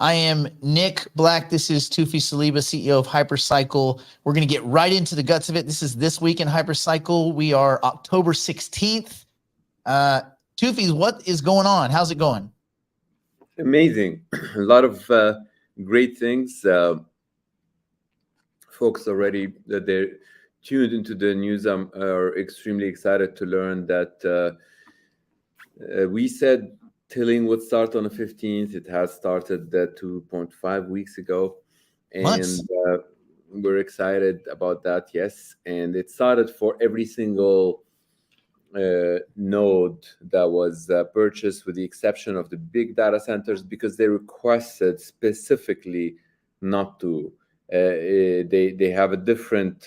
I am Nick Black. This is Tufi Saliba, CEO of HyperCycle. We're going to get right into the guts of it. This is This Week in HyperCycle. We are October 16th. Tufi, what is going on? How's it going? Amazing. A lot of great things. Folks already that they're tuned into the news are extremely excited to learn that we said Tilling would start on the 15th. It has started 2.5 weeks ago. And we're excited about that, yes. And it started for every single node that was purchased, with the exception of the big data centers, because they requested specifically not to. They have a different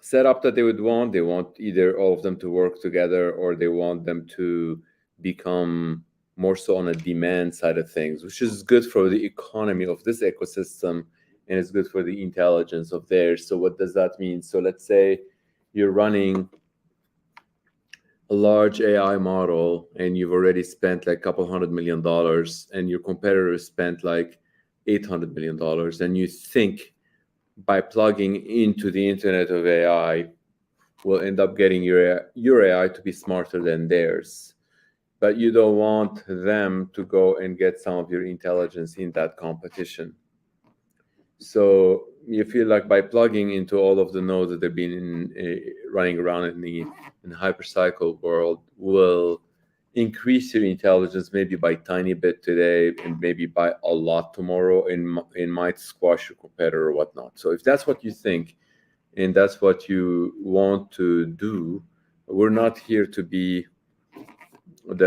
setup that they would want. They want either all of them to work together, or they want them to become more so on a demand side of things, which is good for the economy of this ecosystem, and it's good for the intelligence of theirs. So what does that mean? So let's say you're running a large AI model and you've already spent like a couple $100 million, and your competitor spent like $800 million, and you think by plugging into the Internet of AI will end up getting your AI to be smarter than theirs. But you don't want them to go and get some of your intelligence in that competition. So you feel like by plugging into all of the nodes that have been running around in the HyperCycle world will increase your intelligence maybe by a tiny bit today and maybe by a lot tomorrow, and might squash your competitor or whatnot. So if that's what you think and that's what you want to do, we're not here to be we've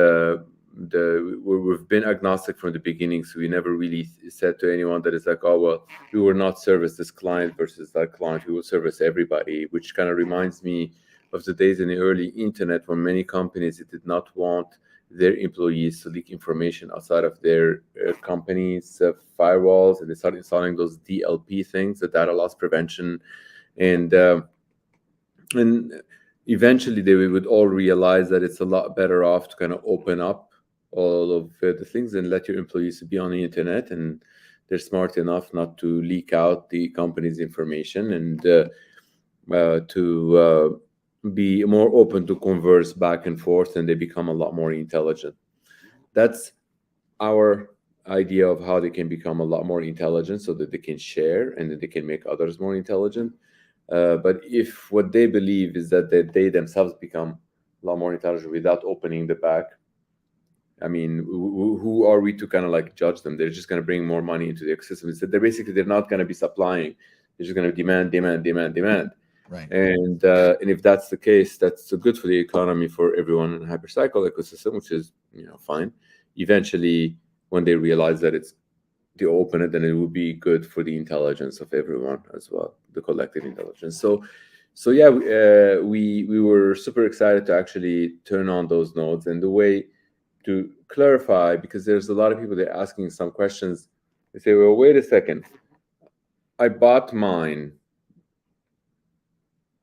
been agnostic from the beginning, so we never really said to anyone that it's like, oh well, we will not service this client versus that client. We will service everybody, which kind of reminds me of the days in the early internet when many companies did not want their employees to leak information outside of their company's firewalls, and they started installing those DLP things, the data loss prevention, and eventually they would all realize that it's a lot better off to kind of open up all of the things and let your employees be on the internet, and they're smart enough not to leak out the company's information, and to be more open to converse back and forth, and they become a lot more intelligent. That's our idea of how they can become a lot more intelligent, so that they can share and that they can make others more intelligent. But if what they believe is that they themselves become a lot more intelligent without opening the back, I mean, who are we to kind of like judge them? They're just going to bring more money into the ecosystem. It's that they're not going to be supplying. They're just going to demand. Right. And if that's the case, that's good for the economy, for everyone in the HyperCycle ecosystem, which is fine. Eventually, when they realize that they open it, then it will be good for the intelligence of everyone as well, the collective intelligence. So yeah, we were super excited to actually turn on those nodes. And the way to clarify, because there's a lot of people that are asking some questions, they say, well, wait a second, I bought mine.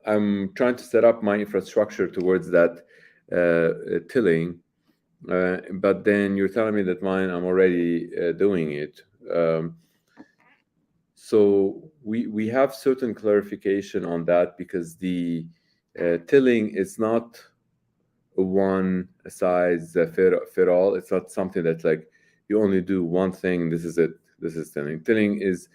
I'm trying to set up my infrastructure towards that tilling, but then you're telling me that mine, I'm already doing it. So we have certain clarification on that, because the tilling is not a one size fit all. It's not something that's like you only do one thing, this is it, this is tilling. Tilling is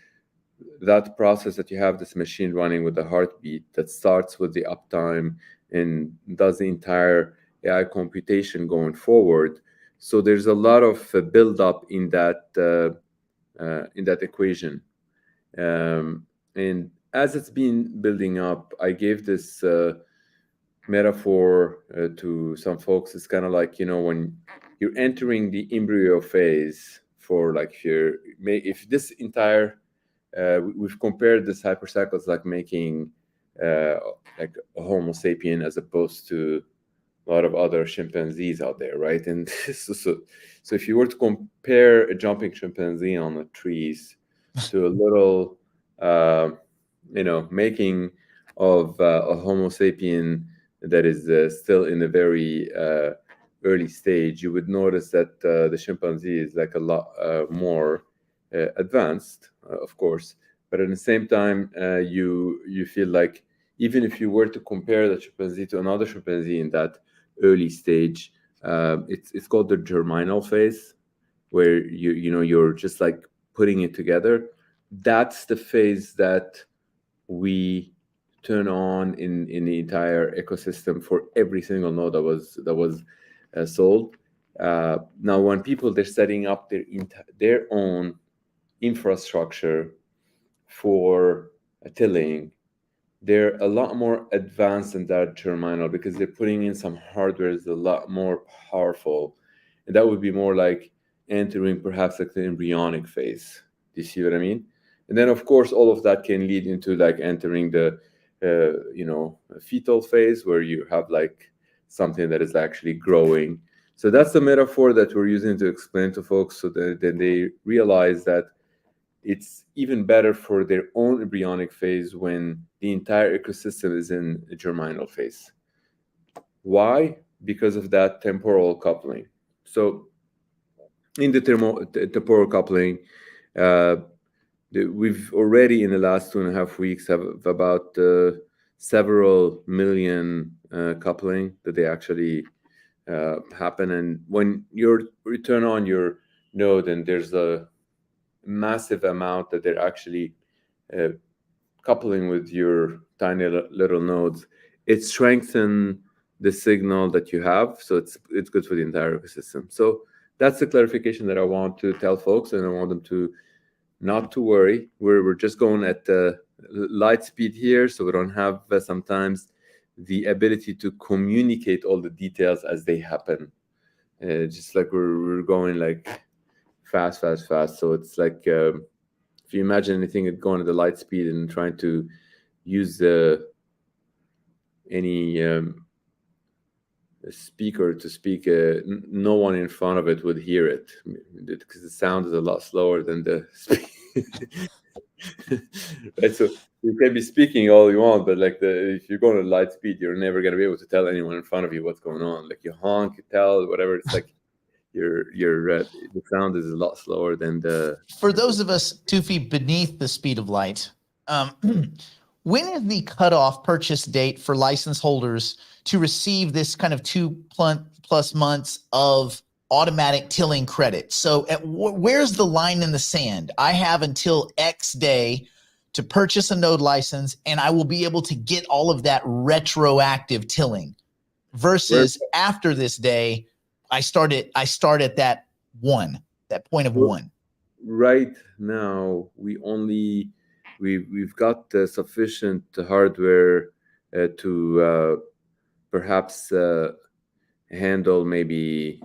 that process that you have this machine running with the heartbeat that starts with the uptime and does the entire AI computation going forward. So there's a lot of build up in that equation, and as it's been building up, I gave this metaphor to some folks. It's kind of like, when you're entering the embryo phase for like if this entire we've compared this HyperCycle like making like a Homo sapien as opposed to a lot of other chimpanzees out there, right? And so if you were to compare a jumping chimpanzee on the trees to a little making of a Homo sapien that is still in a very early stage, you would notice that the chimpanzee is like a lot more advanced, of course, but at the same time, you feel like even if you were to compare the chimpanzee to another chimpanzee in that early stage, it's called the germinal phase, where you're just like putting it together. That's the phase that we turn on in the entire ecosystem for every single node that was sold. Now, when people they're setting up their own infrastructure for tilling, they're a lot more advanced than that germinal because they're putting in some hardware that's a lot more powerful, and that would be more like entering perhaps like the embryonic phase. Do you see what I mean? And then of course all of that can lead into like entering the fetal phase, where you have like something that is actually growing. So that's the metaphor that we're using to explain to folks, so that then they realize that it's even better for their own embryonic phase when the entire ecosystem is in a germinal phase. Why? Because of that temporal coupling. So in the temporal coupling, we've already in the last 2.5 weeks have about several million coupling that they actually happen. And when you turn on your node, and there's a massive amount that they're actually coupling with your tiny little nodes, it strengthens the signal that you have. So it's good for the entire ecosystem. So that's the clarification that I want to tell folks, and I want them to not to worry. We're just going at light speed here, so we don't have sometimes the ability to communicate all the details as they happen. Just like we're going like fast. So it's like if you imagine anything going at the light speed and trying to use any speaker to speak, no one in front of it would hear it, because the sound is a lot slower than the speed. Right, so you can be speaking all you want, but like if you're going at light speed, you're never going to be able to tell anyone in front of you what's going on. Like you honk, you tell, whatever. It's like your the sound is a lot slower than the. For those of us 2 feet beneath the speed of light, when is the cutoff purchase date for license holders to receive this kind of 2+ months of automatic tilling credit? So where's the line in the sand? I have until X day to purchase a node license, and I will be able to get all of that retroactive tilling, versus after this day, I start at that point of one. Right now, we've got sufficient hardware to perhaps handle maybe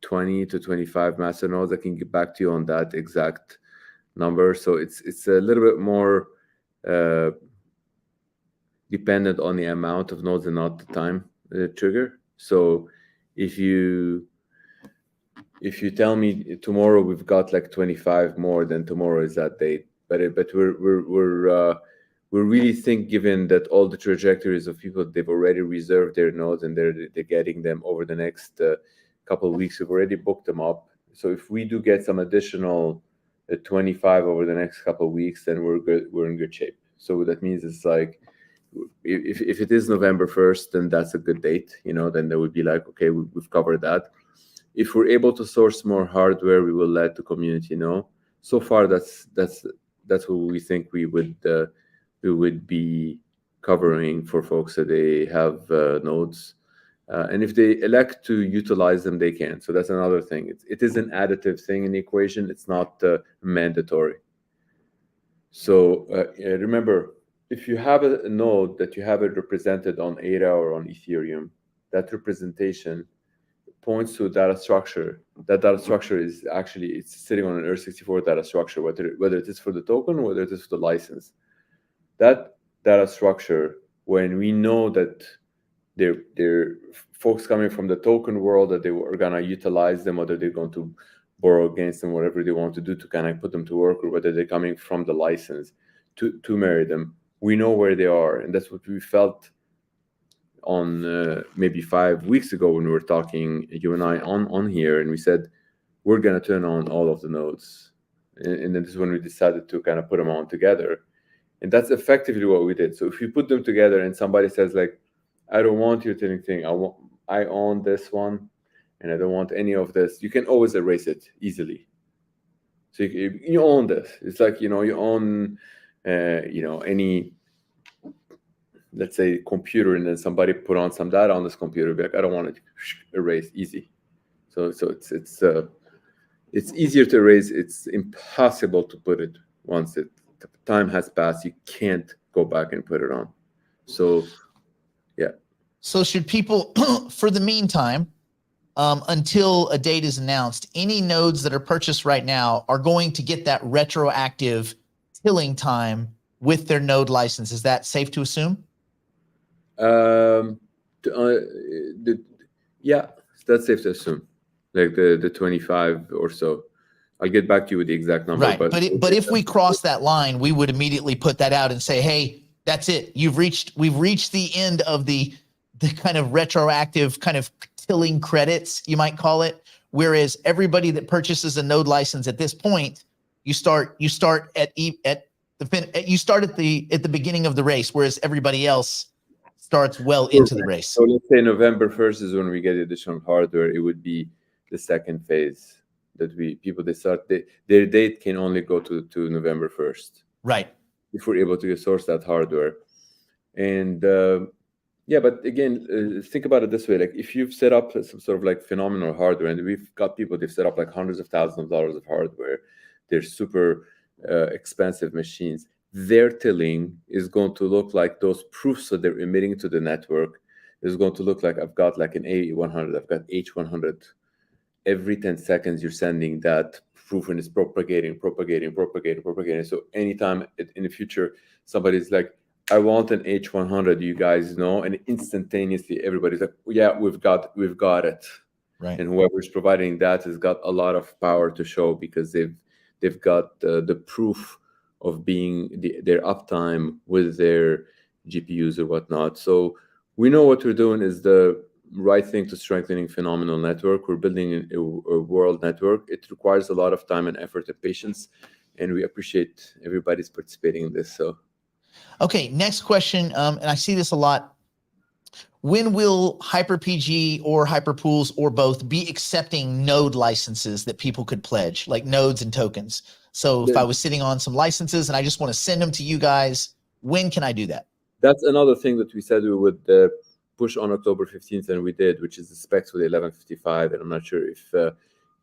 20 to 25 master nodes. I can get back to you on that exact number. So it's a little bit more dependent on the amount of nodes and not the time trigger. So if you tell me tomorrow we've got like 25 more, then tomorrow is that date. But we really think, given that all the trajectories of people, they've already reserved their nodes and they're getting them over the next couple of weeks. We've already booked them up. So if we do get some additional 25 over the next couple of weeks, then we're good. We're in good shape. So that means it's like, if it is November 1st, then that's a good date. Then there would be like, okay, we've covered that. If we're able to source more hardware, we will let the community know. So far, that's what we think we would be covering for folks that they have nodes, and if they elect to utilize them, they can. So that's another thing. It is an additive thing in the equation. It's not mandatory. So remember, if you have a node that you have it represented on ADA or on Ethereum, that representation points to a data structure. That data structure is actually, it's sitting on an ERC-64 data structure, whether it is for the token or whether it is for the license. That data structure, when we know that they're folks coming from the token world, that they are going to utilize them, whether they're going to borrow against them, whatever they want to do to kind of put them to work, or whether they're coming from the license to marry them, we know where they are. And that's what we felt on maybe 5 weeks ago when we were talking, you and I, on here, and we said, we're going to turn on all of the nodes. And then this is when we decided to kind of put them on together. And that's effectively what we did. So if you put them together and somebody says like, I don't want your tiling thing, I own this one and I don't want any of this, you can always erase it easily. So you own this. It's like, you own, any, let's say, computer, and then somebody put on some data on this computer, be like, I don't want it, erase, easy. So it's easier to erase. It's impossible to put it once time has passed. You can't go back and put it on. So, yeah. So should people, for the meantime, until a date is announced, any nodes that are purchased right now are going to get that retroactive tilling time with their node license. Is that safe to assume? Yeah, that's safe to assume. Like the 25 or so. I'll get back to you with the exact number. Right, but if we cross that line, we would immediately put that out and say, hey, that's it. We've reached the end of the kind of retroactive kind of tilling credits, you might call it. Whereas everybody that purchases a node license at this point, you start at the beginning of the race, whereas everybody else starts well into the race. So let's say November 1st is when we get additional hardware. It would be the second phase that their date can only go to November 1st. Right. If we're able to source that hardware. And but again, think about it this way. Like if you've set up some sort of like phenomenal hardware, and we've got people, they've set up like hundreds of thousands of dollars of hardware. They're super expensive machines. Their tilling is going to look like those proofs that they're emitting to the network is going to look like I've got like an A100, I've got H100. Every 10 seconds, you're sending that proof and it's propagating. So anytime in the future, somebody's like, I want an H100, you guys know, and instantaneously everybody's like, yeah, we've got it. Right. And whoever's providing that has got a lot of power to show because they've got the proof of being their uptime with their GPUs or whatnot. So we know what we're doing is the right thing to strengthening phenomenal network. We're building a world network. It requires a lot of time and effort and patience, and we appreciate everybody's participating in this. So, okay, next question, and I see this a lot. When will HyperPG or HyperPools or both be accepting node licenses that people could pledge, like nodes and tokens? So if I was sitting on some licenses and I just want to send them to you guys, when can I do that? That's another thing that we said we would push on October 15th, and we did, which is the specs for the 1155. And I'm not sure if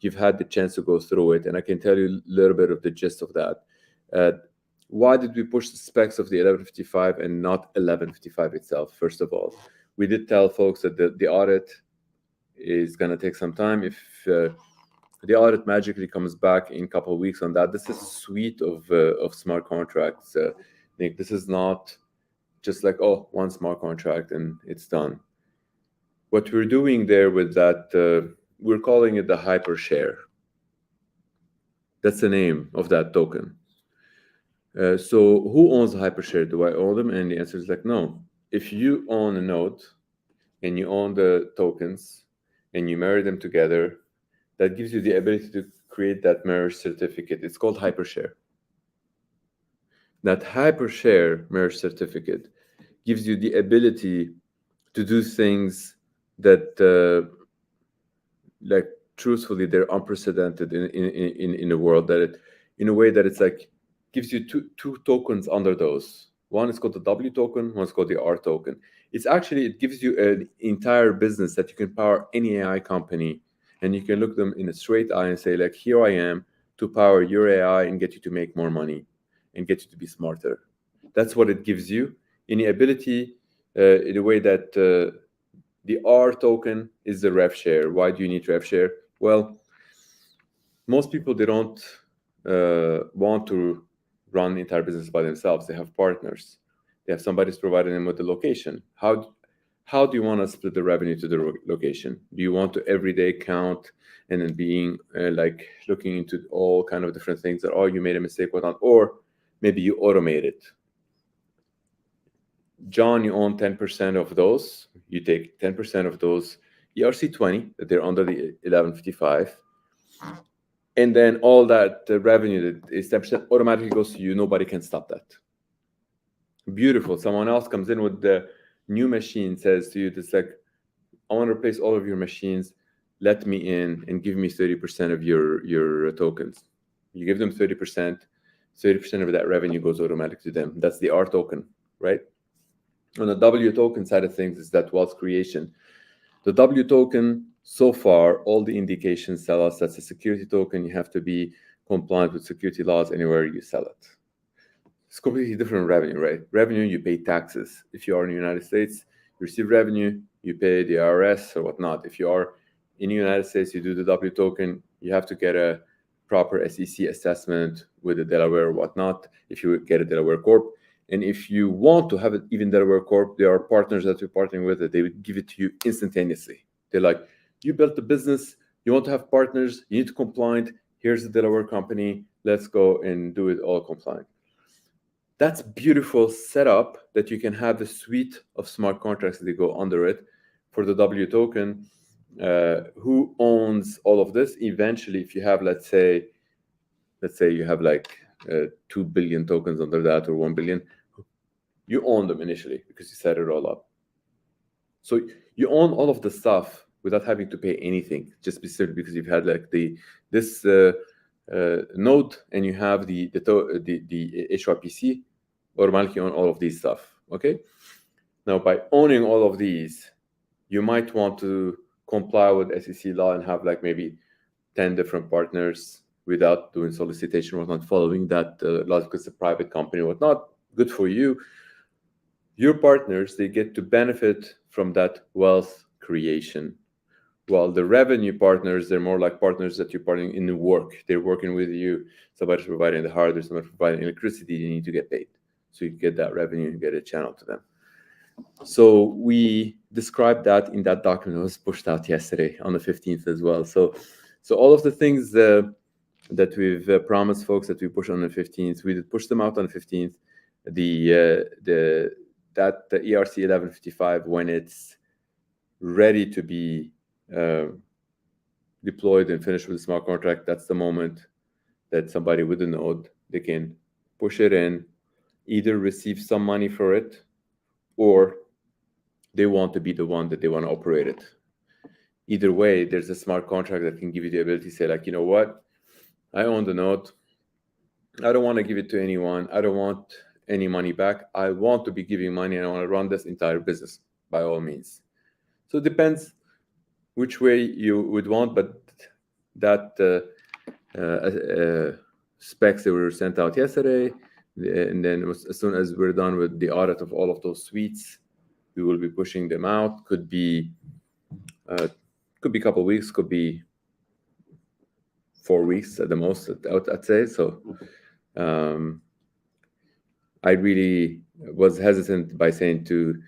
you've had the chance to go through it. And I can tell you a little bit of the gist of that. Why did we push the specs of the 1155 and not 1155 itself? First of all, we did tell folks that the audit is going to take some time. If the audit magically comes back in a couple of weeks on that, this is a suite of smart contracts. Nick, this is not just like, oh, one smart contract and it's done. What we're doing there with that, we're calling it the HyperShare. That's the name of that token. So who owns the HyperShare? Do I own them? And the answer is like, no. If you own a node and you own the tokens and you marry them together, that gives you the ability to create that marriage certificate. It's called HyperShare. That HyperShare marriage certificate gives you the ability to do things that, like, truthfully, they're unprecedented in the world. In a way that it's like gives you two tokens under those. One is called the W token. One is called the R token. It gives you an entire business that you can power any AI company, and you can look them in a straight eye and say, like, here I am to power your AI and get you to make more money and get you to be smarter. That's what it gives you in the ability, in a way that the R token is the rev share. Why do you need rev share? Well, most people, they don't want to run the entire business by themselves. They have partners. They have somebody who's providing them with the location. How do you want to split the revenue to the location? Do you want to every day count and then being like looking into all kind of different things that, oh, you made a mistake, whatnot, or maybe you automate it? John, you own 10% of those. You take 10% of those ERC20 that they're under the 1155. And then all that revenue that is 10% automatically goes to you. Nobody can stop that. Beautiful. Someone else comes in with the new machine, says to you, it's like, I want to replace all of your machines. Let me in and give me 30% of your tokens. You give them 30%. 30% of that revenue goes automatically to them. That's the R token, right? On the W token side of things is that wealth creation. The W token, so far, all the indications tell us that's a security token. You have to be compliant with security laws anywhere you sell it. It's completely different revenue, right? Revenue, you pay taxes. If you are in the United States, you receive revenue, you pay the IRS or whatnot. If you are in the United States, you do the W token, you have to get a proper SEC assessment with the Delaware or whatnot, if you get a Delaware Corp. And if you want to have it even Delaware Corp, there are partners that you're partnering with that they would give it to you instantaneously. They're like, you built the business, you want to have partners, you need to compliant, here's the Delaware company, let's go and do it all compliant. That's beautiful setup that you can have a suite of smart contracts that go under it for the W token. Who owns all of this? Eventually, if you have, let's say you have like 2 billion tokens under that or 1 billion, you own them initially because you set it all up. So you own all of the stuff without having to pay anything, just because you've had like this node and you have the HYPC, automatically own all of these stuff. Okay. Now, by owning all of these, you might want to comply with SEC law and have like maybe 10 different partners without doing solicitation or not following that law because it's a private company or whatnot. Good for you. Your partners, they get to benefit from that wealth creation. While the revenue partners, they're more like partners that you're partnering in the work. They're working with you. Somebody's providing the hardware, somebody's providing electricity, you need to get paid. So you get that revenue and get it channeled to them. So we described that in that document. It was pushed out yesterday on the 15th as well. So all of the things that we've promised folks that we push on the 15th, we did push them out on the 15th. The ERC 1155, when it's ready to be deployed and finished with the smart contract, that's the moment that somebody with a node, they can push it in, either receive some money for it, or they want to be the one that they want to operate it. Either way, there's a smart contract that can give you the ability to say, like, you know what, I own the node. I don't want to give it to anyone. I don't want any money back. I want to be giving money and I want to run this entire business by all means. So it depends which way you would want, but that specs that were sent out yesterday, and then as soon as we're done with the audit of all of those suites, we will be pushing them out. Could be a couple of weeks, could be 4 weeks at the most, I'd say. So I really was hesitant by saying 2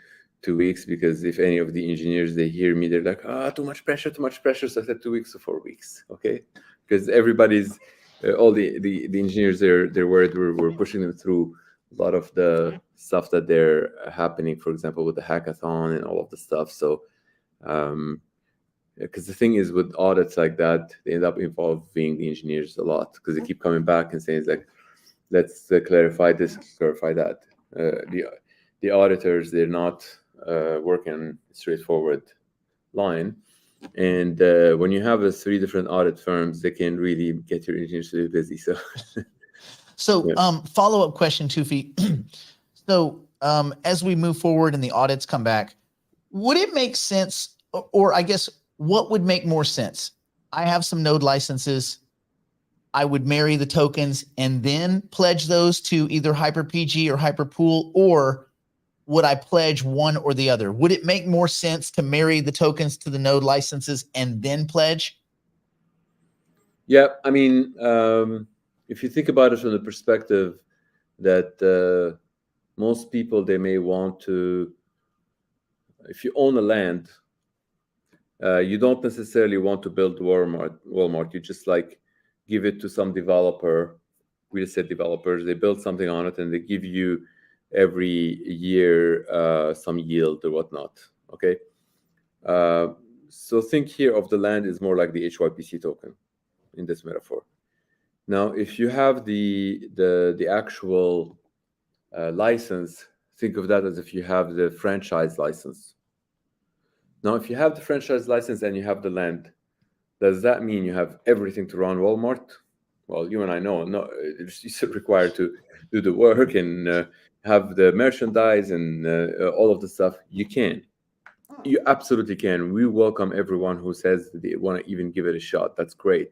weeks, because if any of the engineers, they hear me, they're like, too much pressure. So I said 2 weeks to 4 weeks, okay? Because everybody's, all the engineers, they're worried we're pushing them through a lot of the stuff that they're happening, for example, with the hackathon and all of the stuff. So, because the thing is with audits like that, they end up involving the engineers a lot, because they keep coming back and saying, it's like, let's clarify this, clarify that. The auditors, they're not working straightforward line. And when you have 3 different audit firms, they can really get your engineers really busy. So, yeah. Follow-up question, Tufi. So as we move forward and the audits come back, would it make sense, or I guess, what would make more sense? I have some node licenses. I would marry the tokens and then pledge those to either HyperPG or HyperPool, or would I pledge one or the other? Would it make more sense to marry the tokens to the node licenses and then pledge? Yeah, I mean, if you think about it from the perspective that most people, they may want to, if you own a land, you don't necessarily want to build Walmart. You just like give it to some developer, real estate developers. They build something on it and they give you every year some yield or whatnot. Okay. So think here of the land is more like the HYPC token in this metaphor. Now, if you have the actual license, think of that as if you have the franchise license. Now, if you have the franchise license and you have the land, does that mean you have everything to run Walmart? Well, you and I know, no, it's required to do the work and have the merchandise and all of the stuff. You can. You absolutely can. We welcome everyone who says they want to even give it a shot. That's great.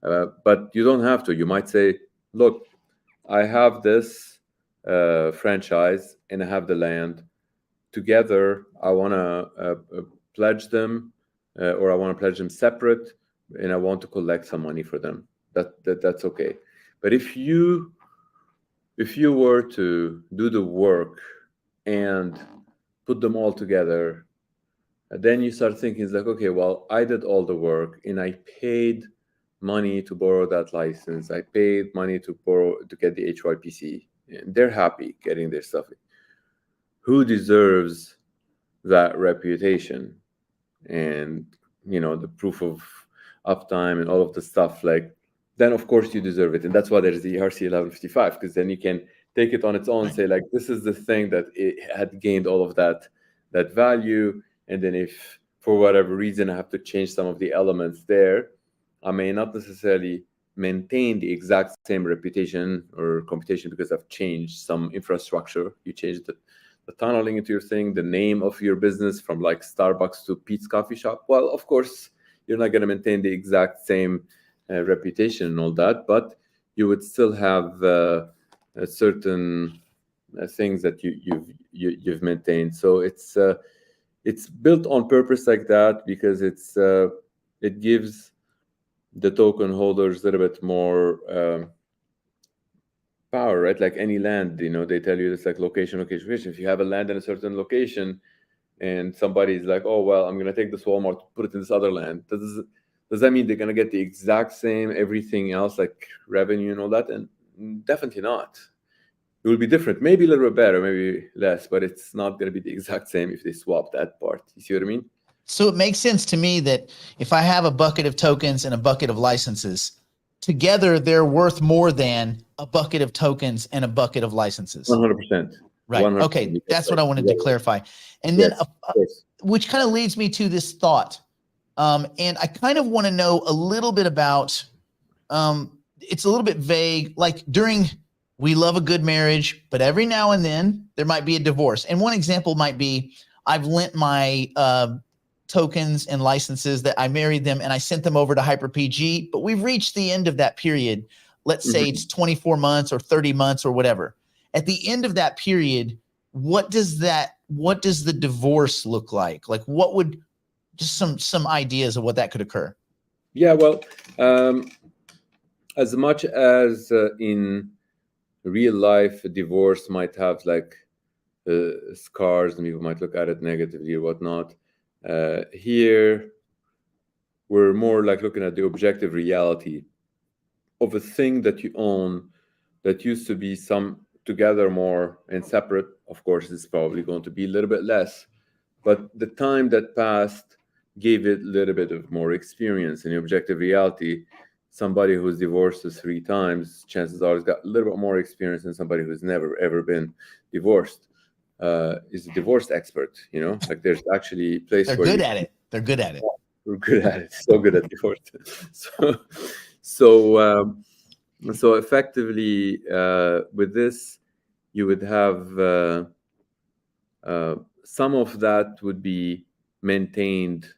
But you don't have to. You might say, look, I have this franchise and I have the land. Together, I want to pledge them, or I want to pledge them separate, and I want to collect some money for them. That's okay. But if you were to do the work and put them all together, then you start thinking, it's like, okay, well, I did all the work and I paid money to borrow that license. I paid money to get the HYPC, and they're happy getting their stuff. Who deserves that reputation and the proof of uptime and all of the stuff? Like, then of course you deserve it, and that's why there's the ERC 1155, because then you can take it on its own, say like, this is the thing that it had gained all of that value. And then if for whatever reason I have to change some of the elements there, I may not necessarily maintain the exact same reputation or computation because I've changed some infrastructure. You changed the tunneling into your thing, the name of your business from like Starbucks to Pete's Coffee Shop. Well, of course, you're not going to maintain the exact same reputation and all that, but you would still have certain things that you've maintained. So it's built on purpose like that, because it gives the token holders a little bit more power, right? Like any land, they tell you it's like location. If you have a land in a certain location and somebody's like, oh, well, I'm going to take this Walmart, put it in this other land, does that mean they're going to get the exact same everything else, like revenue and all that? And definitely not. It will be different, maybe a little bit better, maybe less, but it's not going to be the exact same if they swap that part. You see what I mean? So it makes sense to me that if I have a bucket of tokens and a bucket of licenses, together they're worth more than a bucket of tokens and a bucket of licenses. 100%. Right. 100%. Okay. That's what I wanted to clarify. And then, which kind of leads me to this thought. And I kind of want to know a little bit about, it's a little bit vague, like we love a good marriage, but every now and then there might be a divorce. And one example might be, I've lent my tokens and licenses that I married them and I sent them over to HyperPG, but we've reached the end of that period. Let's say it's 24 months or 30 months or whatever. At the end of that period, what does the divorce look like? Like, what would just some ideas of what that could occur? Yeah, well, as much as in real life, a divorce might have like scars and people might look at it negatively or whatnot. Here, we're more like looking at the objective reality of a thing that you own that used to be some together more and separate. Of course, it's probably going to be a little bit less, but the time that passed gave it a little bit of more experience. In the objective reality, somebody who's divorced 3 times, chances are has got a little bit more experience than somebody who's never ever been divorced. Is a divorced expert, like there's actually a place They're where good at it. They're good at it. We're good at it. So good at divorce. So effectively, with this, you would have some of that would be maintained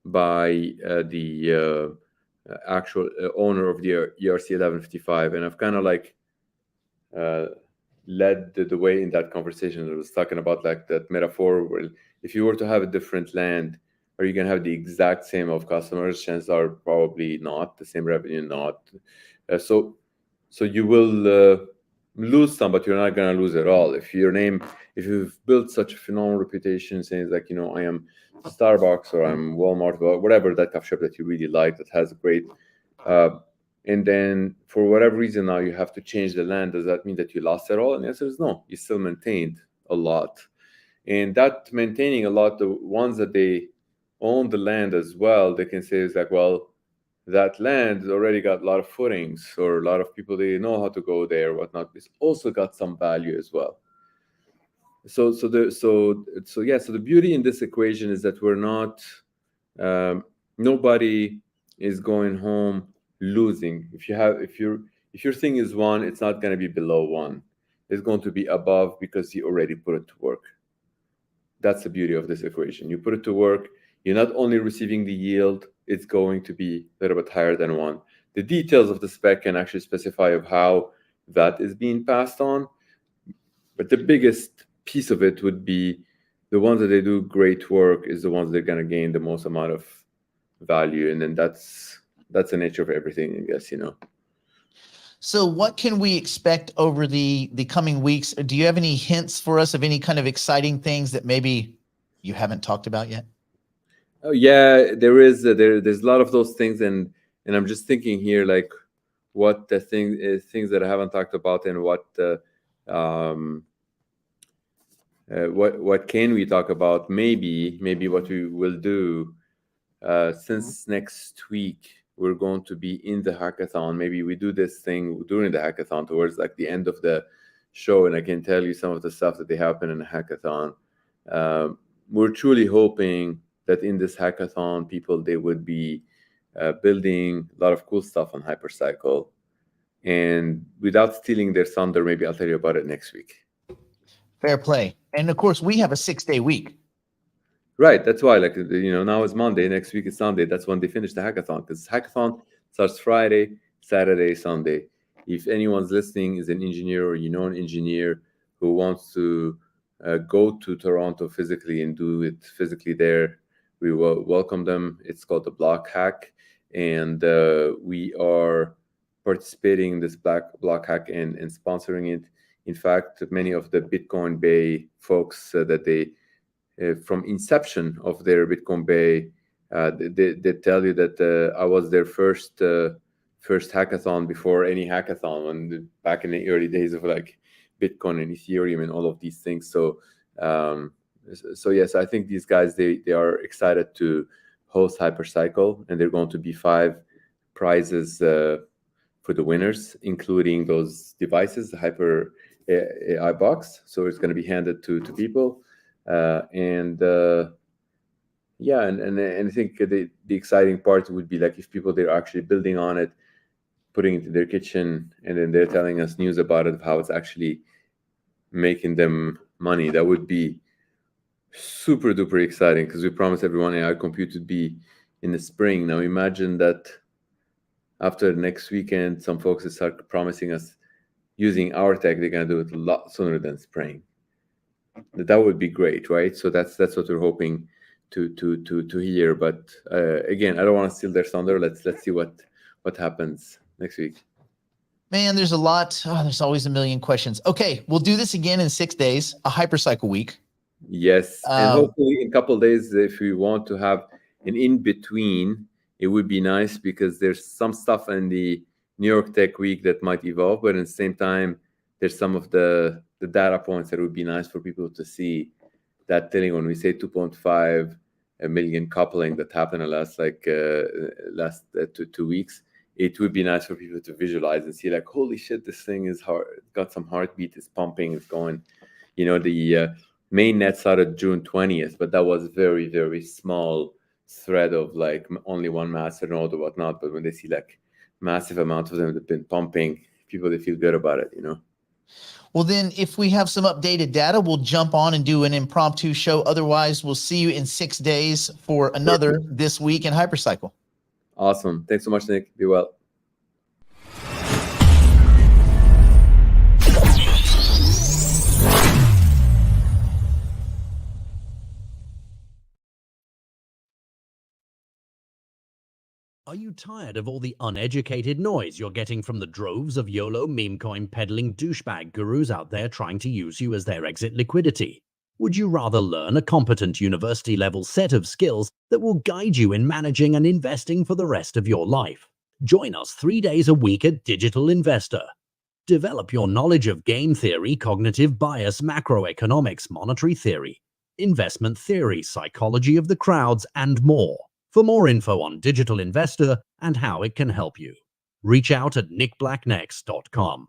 by the actual owner of the ERC 1155, and I've kind of like led the way in that conversation. I was talking about like that metaphor where if you were to have a different land, are you going to have the exact same of customers? Chances are probably not. The same revenue, not. So you will lose some, but you're not going to lose at all. If you've built such a phenomenal reputation, saying like, I am Starbucks or I'm Walmart, or whatever that coffee shop that you really like that has a great, and then for whatever reason now you have to change the land, does that mean that you lost it all? And the answer is no. You still maintained a lot. And that maintaining a lot, the ones that they own the land as well, they can say is like, well, that land already got a lot of footings, or a lot of people, they know how to go there, whatnot. It's also got some value as well. So the beauty in this equation is that we're not, nobody is going home losing. If your thing is 1, it's not going to be below 1. It's going to be above because you already put it to work. That's the beauty of this equation. You put it to work, you're not only receiving the yield, it's going to be a little bit higher than 1. The details of the spec can actually specify of how that is being passed on, but the biggest piece of it would be the ones that they do great work is the ones that are going to gain the most amount of value, and then that's the nature of everything, I guess, So what can we expect over the coming weeks? Do you have any hints for us of any kind of exciting things that maybe you haven't talked about yet? Oh yeah, there is there's a lot of those things, and I'm just thinking here, like, what the things that I haven't talked about, and what can we talk about? Maybe what we will do, since next week we're going to be in the hackathon. Maybe we do this thing during the hackathon towards like the end of the show, and I can tell you some of the stuff that they happen in the hackathon. We're truly hoping that in this hackathon, people, they would be building a lot of cool stuff on HyperCycle. And without stealing their thunder, maybe I'll tell you about it next week. Fair play. And of course, we have a 6-day week. Right. That's why, like, now is Monday, next week is Sunday. That's when they finish the hackathon, because hackathon starts Friday, Saturday, Sunday. If anyone's listening is an engineer, or an engineer who wants to go to Toronto physically and do it physically there, we will welcome them. It's called the Block Hack, and we are participating in this block hack and sponsoring it. In fact, many of the Bitcoin Bay folks that they from inception of their Bitcoin Bay, they tell you that I was their first hackathon before any hackathon, when back in the early days of like Bitcoin and Ethereum and all of these things. So yes, I think these guys, they are excited to host HyperCycle, and they're going to be 5 prizes for the winners, including those devices, the Hyper AI box. So it's going to be handed to people. And I think the exciting part would be like if people, they're actually building on it, putting it in their kitchen, and then they're telling us news about it, of how it's actually making them money. That would be super duper exciting, because we promised everyone AI Compute would be in the spring. Now imagine that after next weekend, some folks start promising us using our tech, they're going to do it a lot sooner than spring. That would be great, right? So that's what we're hoping to hear. But again, I don't want to steal their thunder. Let's see what happens next week. Man, there's a lot. There's always a million questions. Okay, we'll do this again in 6 days, a HyperCycle week. Yes, and hopefully in a couple of days, if we want to have an in-between, it would be nice, because there's some stuff in the New York Tech Week that might evolve, but at the same time, there's some of the data points that would be nice for people to see. That telling, when we say 2.5 million coupling that happened in the last 2 weeks, it would be nice for people to visualize and see, like, holy shit, this thing is got some heartbeat, it's pumping, it's going. The main net started June 20th, but that was very, very small thread of like only one master node or whatnot. But when they see like massive amount of them that have been pumping, people, they feel good about it, Well, then if we have some updated data, we'll jump on and do an impromptu show. Otherwise, we'll see you in 6 days for another This Week in HyperCycle. Awesome. Thanks so much, Nick. Be well. Are you tired of all the uneducated noise you're getting from the droves of YOLO meme coin peddling douchebag gurus out there trying to use you as their exit liquidity? Would you rather learn a competent university-level set of skills that will guide you in managing and investing for the rest of your life? Join us 3 days a week at Digital Investor. Develop your knowledge of game theory, cognitive bias, macroeconomics, monetary theory, investment theory, psychology of the crowds, and more. For more info on Digital Investor and how it can help you, reach out at nickblacknext.com.